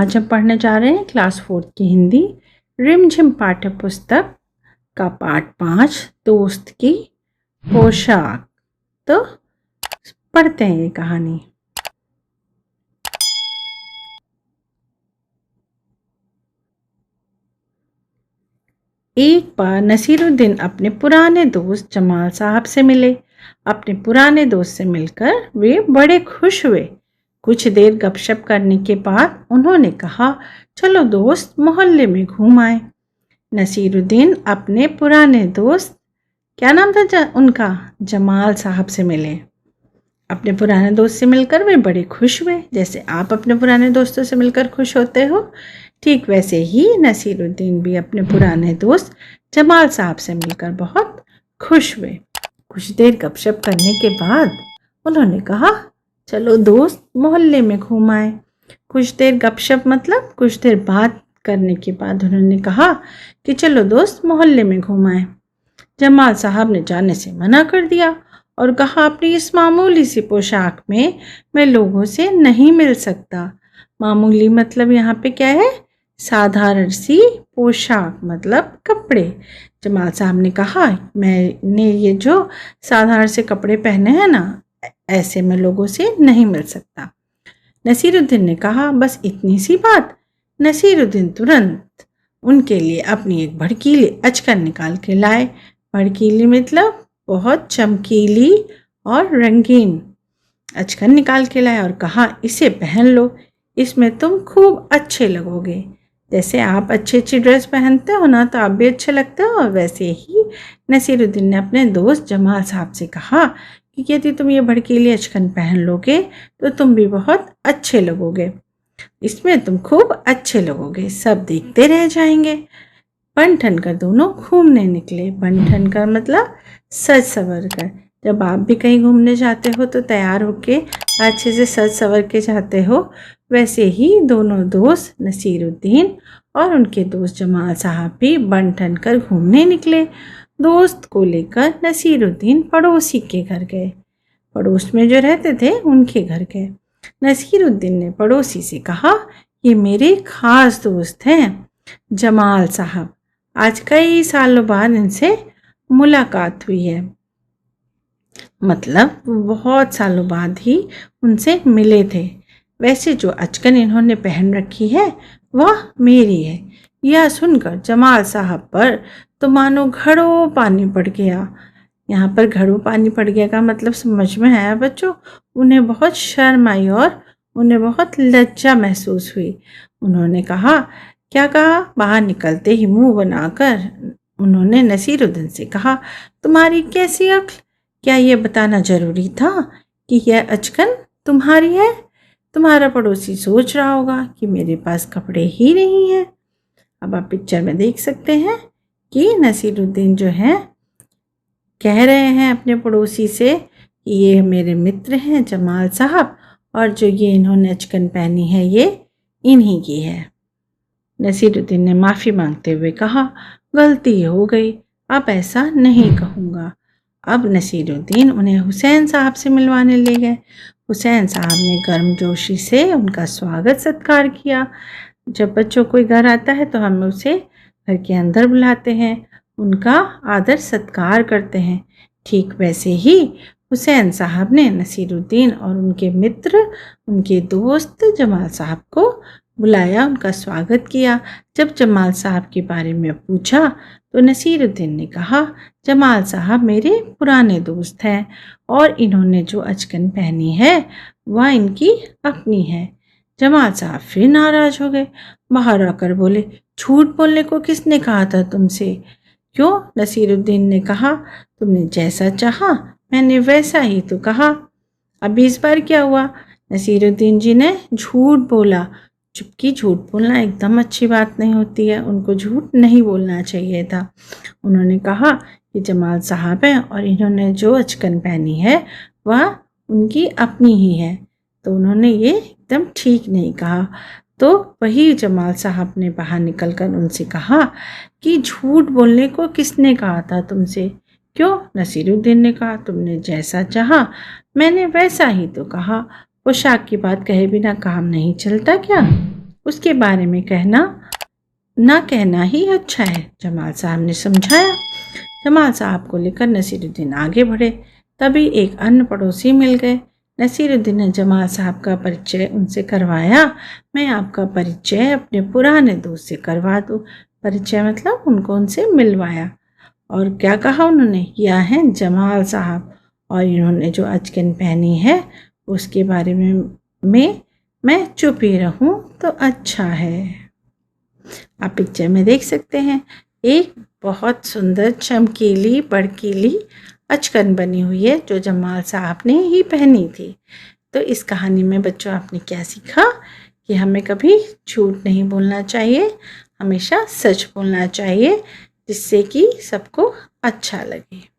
आज हम पढ़ने जा रहे हैं क्लास 4 की हिंदी रिमझिम पाठ्य पुस्तक का पाठ 5 दोस्त की पोशाक। तो पढ़ते हैं ये कहानी। एक बार नसीरुद्दीन अपने पुराने दोस्त जमाल साहब से मिले। अपने पुराने दोस्त से मिलकर वे बड़े खुश हुए। कुछ देर गपशप करने के बाद उन्होंने कहा, चलो दोस्त मोहल्ले में घूम आए। नसीरुद्दीन अपने पुराने दोस्त, क्या नाम था उनका, जमाल साहब से मिले। अपने पुराने दोस्त से मिलकर वे बड़े खुश हुए। जैसे आप अपने पुराने दोस्तों से मिलकर खुश होते हो, ठीक वैसे ही नसीरुद्दीन भी अपने पुराने दोस्त जमाल साहब से मिलकर बहुत खुश हुए। कुछ देर गपशप करने के बाद उन्होंने कहा, चलो दोस्त मोहल्ले में घूम आए। कुछ देर गपशप मतलब कुछ देर बात करने के बाद उन्होंने कहा कि चलो दोस्त मोहल्ले में घूम आए। जमाल साहब ने जाने से मना कर दिया और कहा, अपनी इस मामूली सी पोशाक में मैं लोगों से नहीं मिल सकता। मामूली मतलब यहाँ पे क्या है, साधारण सी पोशाक मतलब कपड़े। जमाल साहब ने कहा, मैंने ये जो साधारण से कपड़े पहने हैं ना, ऐसे में लोगों से नहीं मिल सकता। नसीरुद्दीन ने कहा, बस इतनी सी बात। नसीरुद्दीन तुरंत उनके लिए अपनी एक भड़कीली अचकन निकाल के लाए। भड़कीली मतलब बहुत चमकीली और रंगीन अचकन निकाल के लाए और कहा, इसे पहन लो, इसमें तुम खूब अच्छे लगोगे। जैसे आप अच्छी अच्छी ड्रेस पहनते हो ना, तो आप भी अच्छे लगते हो। और वैसे ही नसीरुद्दीन ने अपने दोस्त जमाल साहब से कहा कि यदि तुम ये भड़कीली अचकन पहन लोगे तो तुम भी बहुत अच्छे लगोगे, इसमें तुम खूब अच्छे लगोगे, सब देखते रह जाएंगे। बन ठन कर दोनों घूमने निकले। बन ठन कर मतलब सज सवर कर। जब आप भी कहीं घूमने जाते हो तो तैयार होके अच्छे से सज सवर के जाते हो, वैसे ही दोनों दोस्त नसीरुद्दीन और उनके दोस्त जमाल साहब भी बन ठन कर घूमने निकले। दोस्त को लेकर नसीरुद्दीन पड़ोसी के घर गए। पड़ोस में जो रहते थे उनके घर गए। नसीरुद्दीन ने पड़ोसी से कहा, ये मेरे खास दोस्त हैं जमाल साहब। आज कई सालों बाद इनसे मुलाकात हुई है, मतलब बहुत सालों बाद ही उनसे मिले थे। वैसे जो अचकन इन्होंने पहन रखी है वह मेरी है। यह सुनकर जमाल साहब पर तो मानो घड़ों पानी पड़ गया। यहाँ पर घड़ों पानी पड़ गया का मतलब समझ में आया बच्चों? उन्हें बहुत शर्म आई और उन्हें बहुत लज्जा महसूस हुई। उन्होंने कहा, क्या कहा? बाहर निकलते ही मुंह बनाकर उन्होंने नसीरुद्दीन से कहा, तुम्हारी कैसी अक्ल? क्या ये बताना जरूरी था कि यह अचकन तुम्हारी है? तुम्हारा पड़ोसी सोच रहा होगा कि मेरे पास कपड़े ही नहीं हैं। अब आप पिक्चर में देख सकते हैं कि नसीरुद्दीन जो है कह रहे हैं अपने पड़ोसी से कि ये मेरे मित्र हैं जमाल साहब, और जो ये इन्होंने अचकन पहनी है ये इन्हीं की है। नसीरुद्दीन ने माफ़ी मांगते हुए कहा, गलती हो गई, अब ऐसा नहीं कहूँगा। अब नसीरुद्दीन उन्हें हुसैन साहब से मिलवाने ले गए। हुसैन साहब ने गर्मजोशी से उनका स्वागत सत्कार किया। जब बच्चों कोई घर आता है तो हम उसे घर के अंदर बुलाते हैं, उनका आदर सत्कार करते हैं। ठीक वैसे ही हुसैन साहब ने नसीरुद्दीन और उनके मित्र, उनके दोस्त जमाल साहब को बुलाया, उनका स्वागत किया। जब जमाल साहब के बारे में पूछा तो नसीरुद्दीन ने कहा, जमाल साहब मेरे पुराने दोस्त हैं और इन्होंने जो अचकन पहनी है वह इनकी अपनी है। जमाल साहब फिर नाराज हो गए, बाहर आकर बोले, झूठ बोलने को किसने कहा था तुमसे? क्यों? नसीरुद्दीन ने कहा, तुमने जैसा चाहा मैंने वैसा ही तो कहा। अब इस बार क्या हुआ? नसीरुद्दीन जी ने झूठ बोला। चुपकी झूठ बोलना एकदम अच्छी बात नहीं होती है, उनको झूठ नहीं बोलना चाहिए था। उन्होंने कहा कि जमाल साहब हैं और इन्होंने जो अचकन पहनी है वह उनकी अपनी ही है, तो उन्होंने ये एकदम ठीक नहीं कहा। तो वही जमाल साहब ने बाहर निकलकर उनसे कहा कि झूठ बोलने को किसने कहा था तुमसे? क्यों? नसीरुद्दीन ने कहा, तुमने जैसा चाहा मैंने वैसा ही तो कहा। पोशाक की बात कहे बिना काम नहीं चलता क्या? उसके बारे में ना कहना ही अच्छा है, जमाल साहब ने समझाया। जमाल साहब को लेकर नसीरुद्दीन आगे बढ़े। तभी एक अन्य पड़ोसी मिल गए। नसीरुद्दीन ने जमाल साहब का परिचय उनसे करवाया। मैं आपका परिचय अपने पुराने दोस्त से करवा दूँ। परिचय मतलब उनको उनसे मिलवाया। और क्या कहा उन्होंने, यह हैं जमाल साहब, और इन्होंने जो अचकन पहनी है उसके बारे में मैं चुप ही रहूं तो अच्छा है। आप पिक्चर में देख सकते हैं एक बहुत सुंदर चमकीली बड़कीली अचकन बनी हुई है जो जमाल साहब ने ही पहनी थी। तो इस कहानी में बच्चों आपने क्या सीखा कि हमें कभी झूठ नहीं बोलना चाहिए, हमेशा सच बोलना चाहिए, जिससे कि सबको अच्छा लगे।